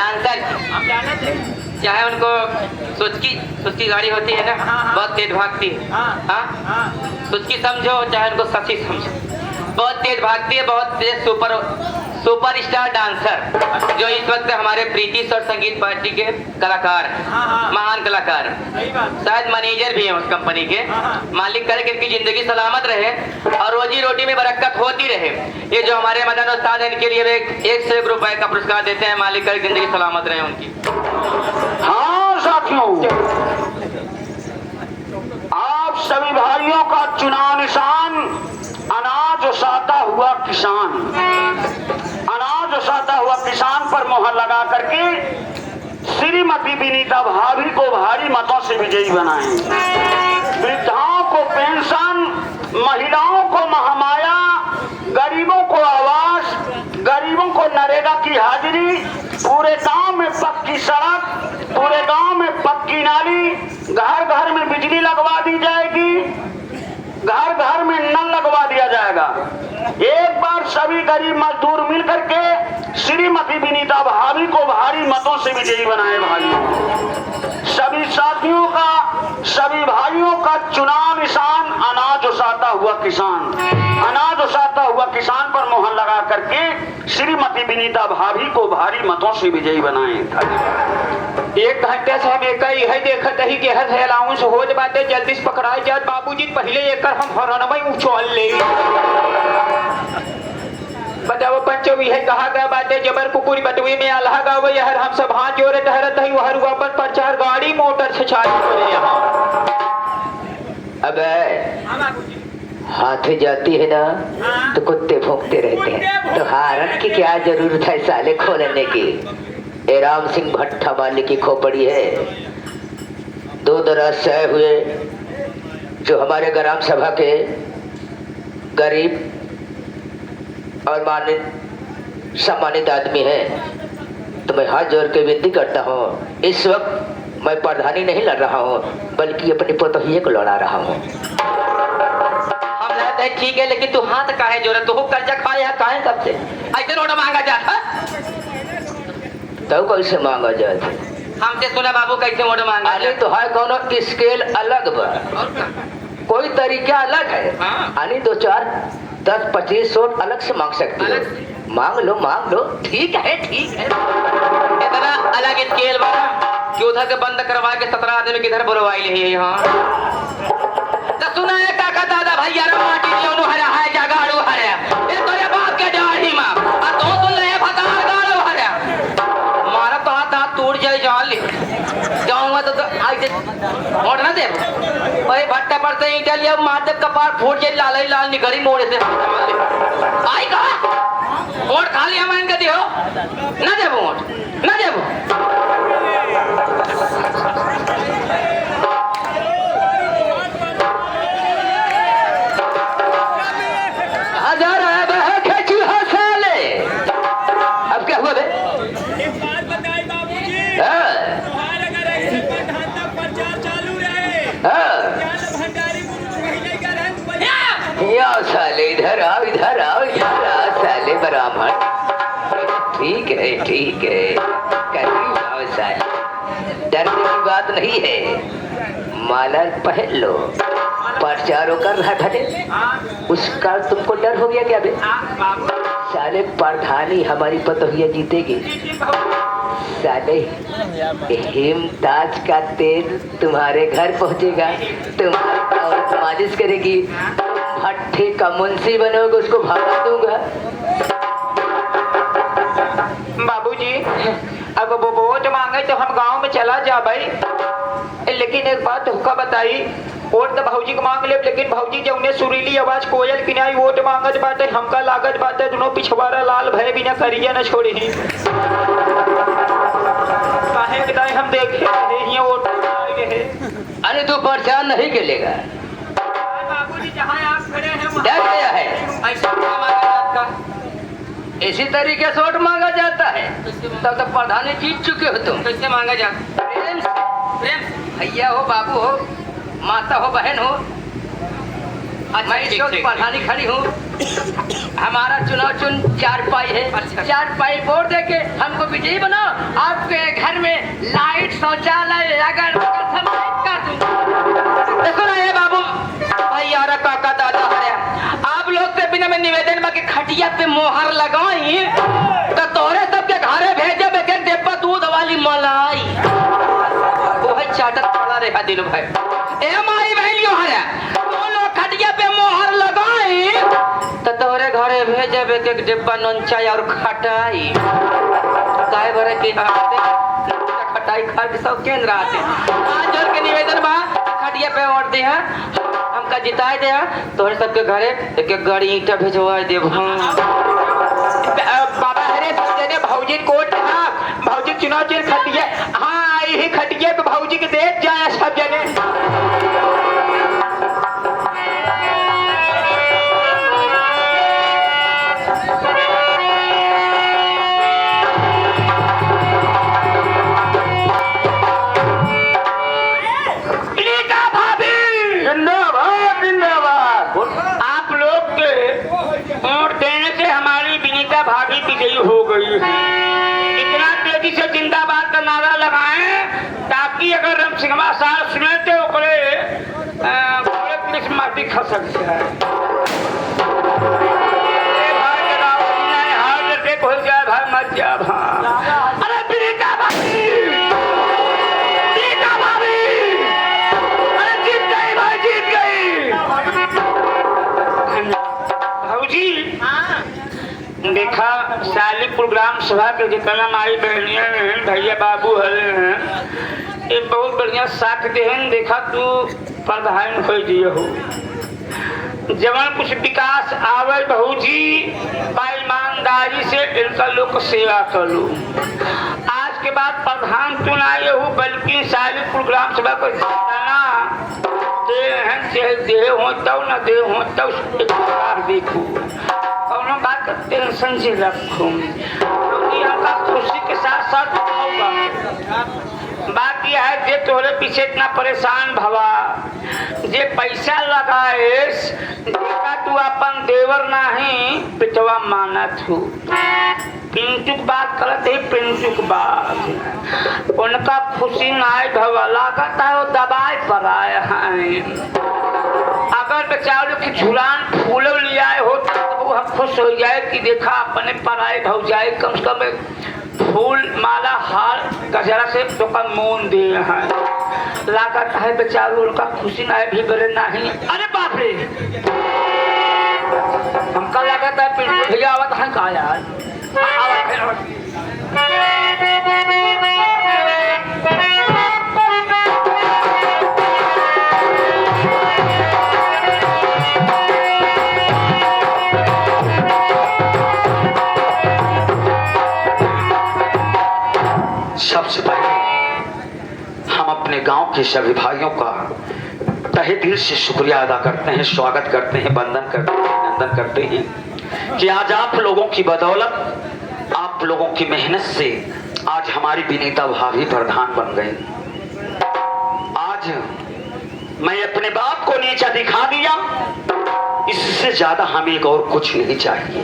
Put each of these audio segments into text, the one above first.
Dancer हम जाना थे। चाहे उनको सुचकी गाड़ी होती है ना, बहुत तेज भागती है। हाँ, सुचकी समझो चाहे उनको शशि समझो, बहुत तेज भागती है, बहुत तेज सुपर स्टार डांसर जो इस वक्त हमारे प्रीति और संगीत पार्टी के कलाकार, महान कलाकार, शायद मैनेजर भी है उस कंपनी के। मालिक करे कि इनकी जिंदगी सलामत रहे और रोजी रोटी में बरकत होती रहे। ये जो हमारे मदन उस्ताद हैं, इनके लिए 1 रुपए का पुरस्कार देते हैं। मालिक करे जिंदगी सलामत रहे उनकी। हाँ साथियों, आप सभी भाइयों का चुनाव निशान अनाज उसाता हुआ किसान, अनाज उसाता हुआ किसान पर मोहर लगा करके श्रीमती विनीता भाभी को भारी मतों से विजयी बनाएं। वृद्धाओं को पेंशन, महिलाओं को महामाया, गरीबों को आवास, गरीबों को नरेगा की हाजिरी, पूरे गांव में पक्की सड़क, पूरे गांव में पक्की नाली, घर घर में बिजली लगवा दी जाएगी, घर घर में नल लगवा दिया जाएगा। एक बार सभी गरीब मजदूर मिलकर के श्रीमती विनीता भाभी को भारी मतों से विजयी बनाए। भाइयों, सभी साथियों का, सभी भाइयों का चुनाव निशान अनाज उसाता हुआ किसान, अनाज उसाता हुआ किसान पर मोहर लगा करके श्रीमती विनीता भाभी को भारी मतों से विजयी बनाए। 1 घंटे से हम एक ही देखत ही कि हर अलाउंस हो बाटे, जल्दी से पकड़ाई जात बाबूजी, पहले एक हम हरनमई उछल ले। बताओ पंचो है कहा गया बाटे जबर कुकुरी बटवी में आल्हा गावे हर हम सब हाथ जोड़े ठहरत है वहर हुआ पर प्रचार गाड़ी मोटर से चालू करे। यहाँ अबे हाथ जाती है ना तो कुत्ते भौंकते रहते हैं, तो हारन की क्या जरूरत है साले खोलने की। ए राम सिंह भट्टा वाले की खोपड़ी है। 2 दराज सहे हुए जो हमारे ग्राम सभा के गरीब और मानित सम्मानित आदमी हैं, तो मैं हाथ जोड़ के विनती करता हूँ, इस वक्त मैं प्रधानी नहीं लड़ रहा हूँ बल्कि अपनी पोतोहिए को लड़ा रहा हूँ। हम लड़ते हैं ठीक है, लेकिन तू हाथ काहे जोड़े? तू कर्जा खाए है काहे तब से? ऐसे नोट मांगा जाता तो कैसे मांगा जाता? हमसे सुना बाबू कैसे नोट मांगा? अरे तो है कोनो स्केल अलग बा, कोई तरीका अलग है। अरे 2, 4, 10, 25 नोट अलग से मांग सकते हो। मांग लो, ठीक है ठीक है। इतना अलग स्केल बना कि उधर के बंद करवा के 17 आदमी किधर बुलवाई ले यहाँ। तो सुना है काका दादा भैया माटी दियो हरा है जगाड़ू हरा ये तोरे बाप के डाढ़ी मां आ तो सुन ले फतार गाड़ू हरा मारा तो हाथ टूट जाए जान ले जाऊंगा तो ऐसे मोड़ ना दे भाई भट्टा पर से ईंटा लिया मार दे कपार फूट जाए लाल लाल निकली मोड़ से आई का मोड़ खा लिया मैं इनका दियो ना दे मोड़ ना दे साले इधर आओ इधर आओ साले ब्राह्मण। ठीक है करीब आओ साले, डरने की बात नहीं है। माला पहन लो, प्रचारों कर रहा भले उसका तुमको डर हो गया क्या बे? साले प्रधानी हमारी पतोहिया जीतेगी। साले हिमताज का तेल तुम्हारे घर पहुंचेगा, तुम्हारी औरत मालिश करेगी, भट्टे का मुंशी बनोगे उसको भगा दूंगा। बाबूजी अब वो वोट मांगे तो हम गांव में चला जा भाई, लेकिन एक बात हुक्का बताई, वोट तो भाऊजी को मांग ले, लेकिन भाऊजी जब उन्हें सुरीली आवाज कोयल की नहीं वोट मांगत बाटे, हमका लागत बाटे दोनों पिछवाड़ा लाल भय बिना करिए न छोड़ी काहे हम देखे वोट। अरे तू परेशान नहीं खेलेगा, बाबूजी जहाँ आप खड़े हैं डर गया है। ऐसा मांगा जाता, इसी तरीके से वोट मांगा जाता है। तब तक प्रधानी जीत चुके हो तुम। कैसे मांगा जाता? प्रेम भैया हो, बाबू हो, माता हो, बहन हो, मैं इस वक्त प्रधानी खड़ी हूँ। हमारा चुनाव चिन्ह 4 पाई है। 4 पाई वोट देके हमको विजयी बनाओ। आपके घर में लाइट, शौचालय, अगर सब कर दूंगा। देखो ना ये बाबू भाई यार, काका दादा हरे, आप लोग से बिना में निवेदन बा के खटिया पे मोहर लगाई तो तोरे सबके घरे भेजे बेके डिब्बा दूध वाली मलाई वो है चाटत पड़ा रहा दिल भाई। ए माई बहनियों हरे, वो लोग खटिया पे मोहर लगाई तो तोरे घरे भेजे बेके डिब्बा नून चाय और खटाई काहे भरे की खटाई खट सब केंद्र आते। आज जोर के निवेदन बा खटिया पे वोट दे हैं, हमका जिताए दे हैं, तोरे सबके घरे एक गाड़ी ईंटा भेजवाए दे। बाबा हरे देने भौजी कोट हाँ भौजी चुनाव चिन्ह खटिया हाँ आई ही खटिया पे भौजी के देख जाए सब जने। भाभी विजयी हो गई है। इतना तेजी से जिंदाबाद का नारा लगाएं ताकि अगर रम सिंहवा साहब सुने तो पुलिस माटी खसक जाए। हो जाए भाई मत जा अरे प्रीता भाभी, प्रीता भाभी, अरे जीत गई भाई, जीत गई भाजी। देखा सालीपुर ग्राम सभा के जितना माई बहनिया हैं, भैया बाबू हले हैं, ये बहुत बढ़िया साथ देहन। देखा तू प्रधान हो दिए हो, जवन कुछ विकास आवे बहू जी ईमानदारी से इनका लोग सेवा करो। आज के बाद प्रधान तू ना ये हो बल्कि सालीपुर ग्राम सभा को जिताना दे हो तब न दे हो तब देखू बात का टेंशन से रखो। हमका खुशी के साथ साथ बात यह है जे तोरे पीछे इतना परेशान भवा, जे पैसा लगाएस देखा तू अपन देवर नहीं पिटवा माना तू पिंटुक बात करते ही पिंटुक बात उनका खुशी नाय भवा लागत है वो दबाए पर आए हैं। अगर बेचारों की झुलान फूल लिया हो तो हम खुश हो जाए कि देखा अपने पराए भौ जाए कम से कम फूल माला हार गजरा से तो कम मोन दे हैं। लागत है बेचारों उनका खुशी ना भी बड़े नहीं। अरे बाप रे हमका लागत है पिंटू भैया आवत है का यार सबसे पहले हम अपने गांव के सभी भाइयों का तहे दिल से शुक्रिया अदा करते हैं, स्वागत करते हैं, वंदन करते हैं, अभिनंदन करते हैं कि आज आप लोगों की बदौलत, आप लोगों की मेहनत से आज हमारी विनीता भाभी प्रधान बन गई। आज मैं अपने बाप को नीचा दिखा दिया, इससे ज्यादा हमें और कुछ नहीं चाहिए।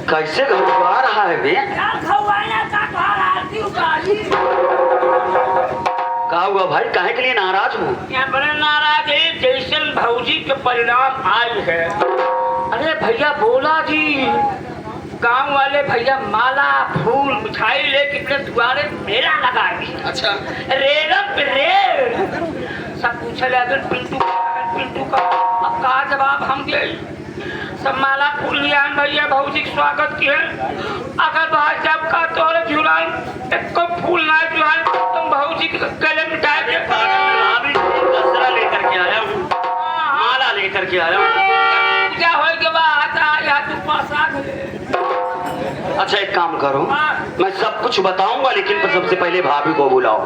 कैसे घबरा रहा है बे? क्या हुआ भाई, काहे के लिए नाराज हूँ? यहाँ बड़े नाराज है जैसे भौजी के परिणाम आए है। अरे भैया बोला जी गांव वाले भैया माला फूल मिठाई लेके अपने द्वारे मेला लगाए। अच्छा रेरम पे रेर सब पूछे अगर पिंटू का अब का जवाब हम दे। सब माला फूल लिया भैया भौजी के स्वागत किए। अगर भाई साहब का तोरे झुलाए एक को फूल ना झुलाए तुम भौजी के गले में डाल के दसरा लेकर के आया हूँ, माला लेकर के आया हूँ। पूजा हो के बाद आया तू पास आ गए। अच्छा एक काम करो, मैं सब कुछ बताऊंगा लेकिन सबसे पहले भाभी को बुलाओ।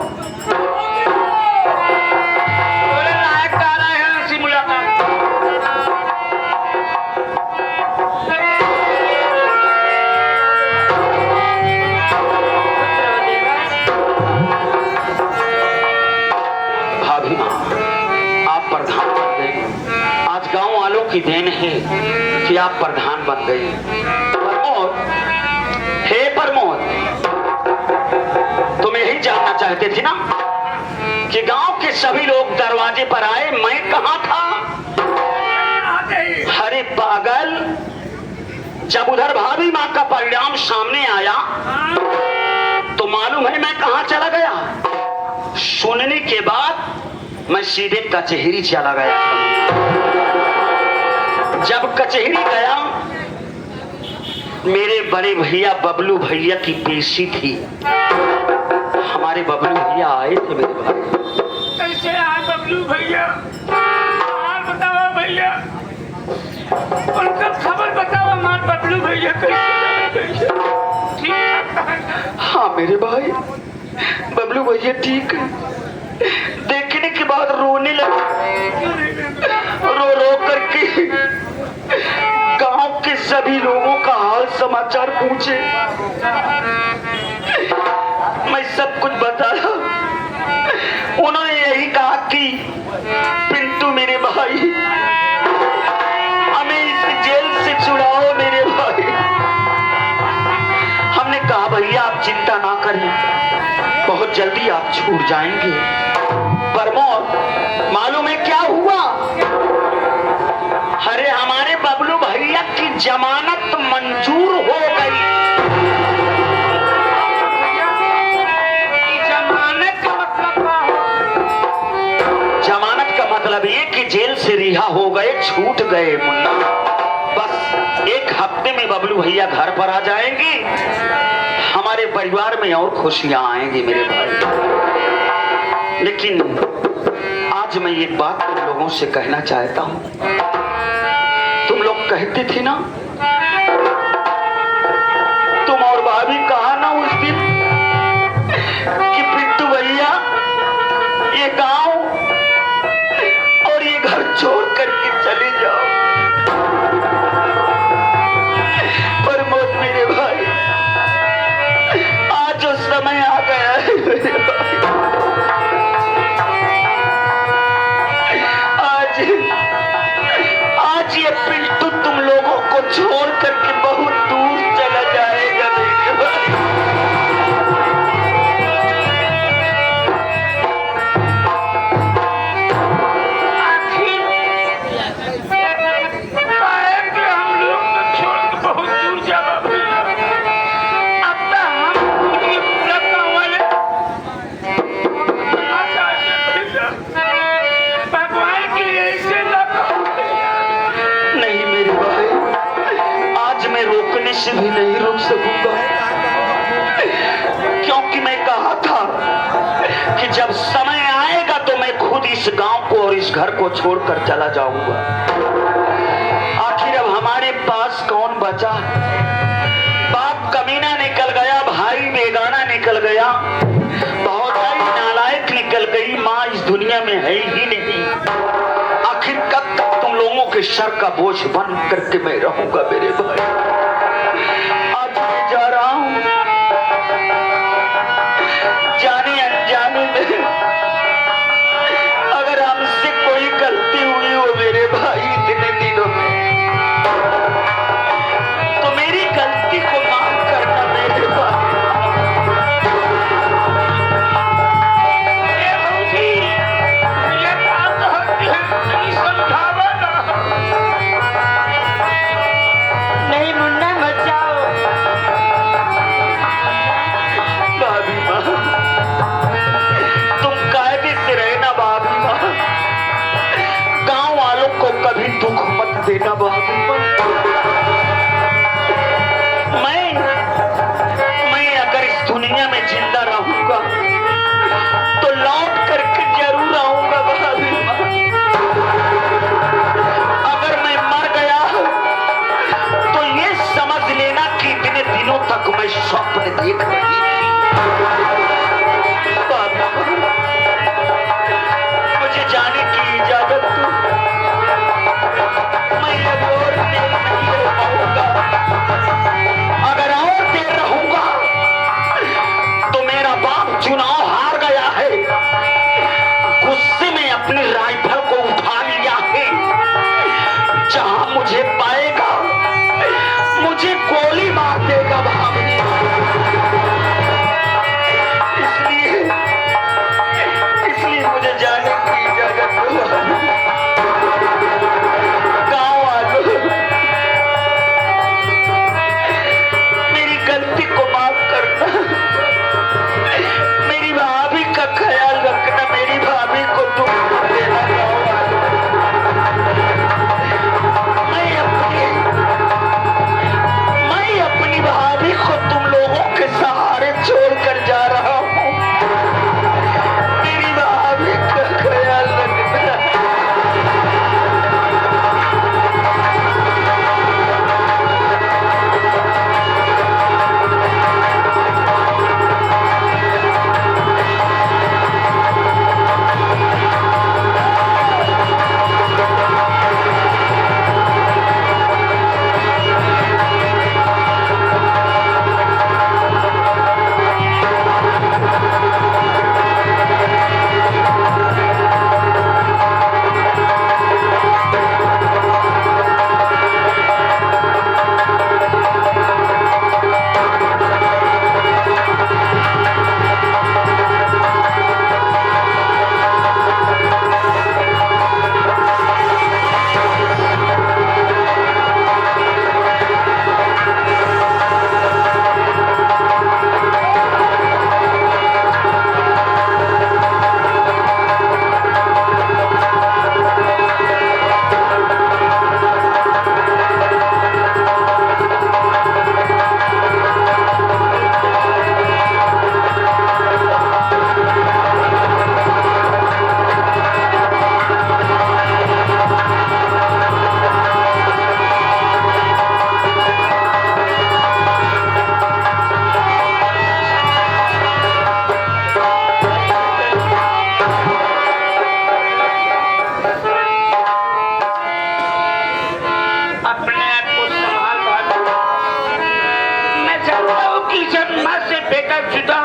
लायक आ रहे हैं ऐसी मुलाकात। देन है कि आप प्रधान बन गई। प्रमोद, हे प्रमोद, तुम यही जानना चाहते थे ना कि गांव के सभी लोग दरवाजे पर आए, मैं कहां था? अरे पागल, जब उधर भाभी माँ का परिणाम सामने आया तो मालूम है मैं कहां चला गया? सुनने के बाद मैं सीधे कचहरी चला गया। जब कचहरी गया, मेरे बड़े भैया बबलू भैया की पेशी थी। हमारे बबलू भैया आए थे मेरे भाई। कैसे आए बबलू भैया? हाल बताओ भैया, उनका खबर बताओ। हमारे बबलू भैया कैसे? ठीक है। हाँ मेरे भाई, बबलू भैया ठीक है। देखने के बाद रोने लगे, रो रो करके गांव के सभी लोगों का हाल समाचार पूछे। मैं सब कुछ बताया। उन्होंने यही कहा कि पिंटू मेरे भाई, हमें इस जेल से छुड़ाओ मेरे भाई। हमने कहा भैया आप चिंता ना करें, बहुत जल्दी आप छूट जाएंगे। प्रमोद, मालूम है क्या हुआ? अरे हमारे बबलू भैया की जमानत मंजूर हो गई। जमानत का मतलब क्या है? जमानत का मतलब ये कि जेल से रिहा हो गए, छूट गए मुन्ना। बस एक हफ्ते में बबलू भैया घर पर आ जाएंगे। हमारे परिवार में और खुशियां आएंगी मेरे भाई। लेकिन आज मैं एक बात तुम लोगों से कहना चाहता हूं। तुम लोग कहते थे ना, तुम और भाभी कहा ना उस दिन कि पिंटू भैया ये गांव और ये घर छोड़ करके चले जाओ। प्रमोद मेरे भाई, आज जो समय आ गया है मेरे भाई। आज ये पिंटू तुम लोगों को छोड़ करके बहुत दूर चला जाएगा मेरे भाई। से भी नहीं रुक सकूंगा, क्योंकि मैं कहा था कि जब समय आएगा तो मैं खुद इस गांव को और इस घर को छोड़कर चला जाऊंगा। आखिर अब हमारे पास कौन बचा? बाप कमीना निकल गया, भाई बेगाना निकल गया, भौजाई नालायक निकल गई, माँ इस दुनिया में है ही नहीं। आखिर कब तक तुम लोगों के सर का बोझ बन करके मैं रहूंगा मेरे भाई? आज मैं जा रहा हूं, जाने अनजाने में अगर हमसे कोई गलती हुई हो मेरे भाई इतने दिनों में, तो मेरी गलती को माफ करना मेरे भाई। का सीधा